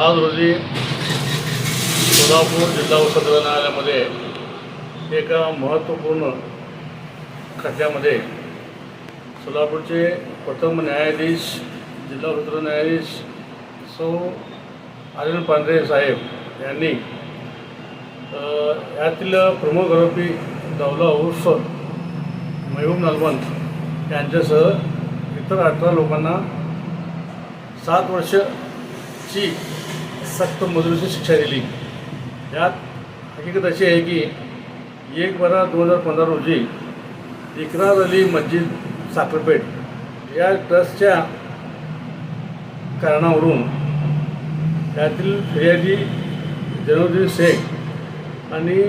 आज रोजी सोलापूर जिल्हा व सत्र न्यायालयामध्ये एका महत्त्वपूर्ण खटल्यामध्ये सोलापूरचे प्रथम न्यायाधीश जिल्हा व सत्र न्यायाधीश सौ अनिल पांढरे साहेब यांनी यातील प्रमुख आरोपी दौला उर्फ महबूब नालवंत यांच्यासह इतर 18 लोकांना 7 वर्षाची सक्त मजुरीची शिक्षा दिली। यात हकीकत अशी आहे की 1/12/2015 रोजी इकरार अली मस्जिद साखरपेठ या ट्रस्टच्या कारणावरून यातील फिर्यादी जैनुद्दीन शेख आणि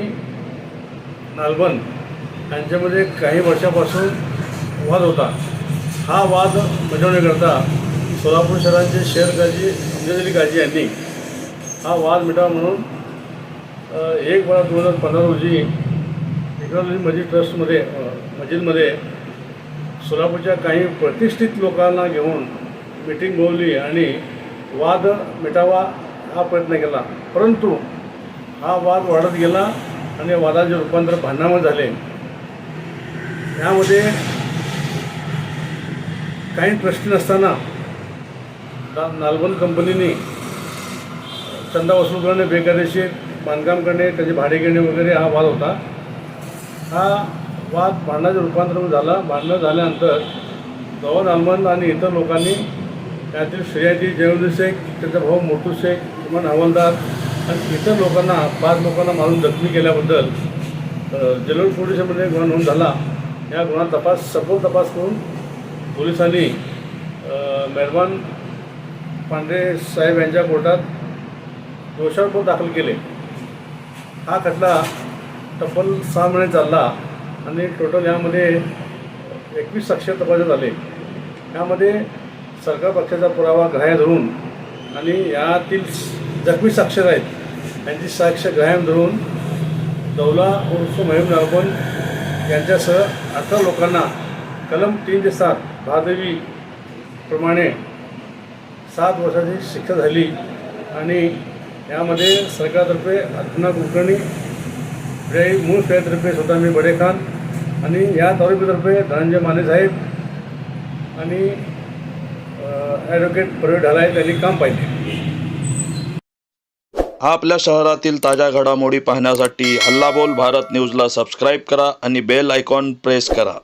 नालवंत यांच्यामध्ये काही वर्षापासून वाद होता। हा वाद मिटवण्याकरता सोलापूर शहराचे शहर गाजी अमजद अली गाजी यांनी हा वाद मिटावा म्हणून 1/12/2015 रोजी इकरार अली मस्जिदमध्ये सोलापूरच्या काही प्रतिष्ठित लोकांना घेऊन मीटिंग बोलवली आणि वाद मिटावा हा प्रयत्न केला, परंतु हा वाद वाढत गेला आणि वादाचे रूपांतर भांडणामध्ये झाले। यामध्ये काही ट्रस्टी नसताना नालवंत कंपनीने चंदा वसूल करणे, बेकायदेशीर बांधकाम करणे, त्याचे भाडे घेणे वगैरे हा वाद होता। हा वाद भांडणाचे रूपांतर झाला। भांडणं झाल्यानंतर दौला नालवंत आणि इतर लोकांनी त्यातील फिर्यादी जैनुद्दीन शेख, त्याचा भाऊ मोटू शेख, इमान हवालदार आणि इतर लोकांना 5 लोकांना मारून जखमी केल्याबद्दल जलोल पोलिसांमध्ये गुन्हा नोंद झाला। या गुन्हा सखोल तपास करून पोलिसांनी मेहरबान पांढरे साहेब यांच्या कोर्टात दोषारोप दाखल केले। हा खटला तब्बल 6 महिने चालला आणि टोटल यामध्ये 21 साक्ष तपासण्यात आले। यामध्ये सरकार पक्षाचा पुरावा ग्राह्य धरून आणि यातील जखमी साक्षर आहेत यांची साक्ष ग्राह्य धरून दौला उर्फ महबूब नालवंत यांच्यासह 18 लोकांना कलम 3 ते 7 भादवी प्रमाणे 7 वर्षाची शिक्षा झाली आणि यामध्ये सरकारतर्फे अधना कुलकर्णी, मूळ फिर्यादीतर्फे स्वतः मी बडे खान आणि या आरोपीतर्फे धनंजय माने साहेब आणि ॲडव्होकेट प्रवीण ढालाय यांनी काम पाहिले। आपल्या शहरातील ताज्या घडामोडी पाहण्यासाठी हल्ला बोल भारत न्यूजला सबस्क्राईब करा आणि बेल आयकॉन प्रेस करा।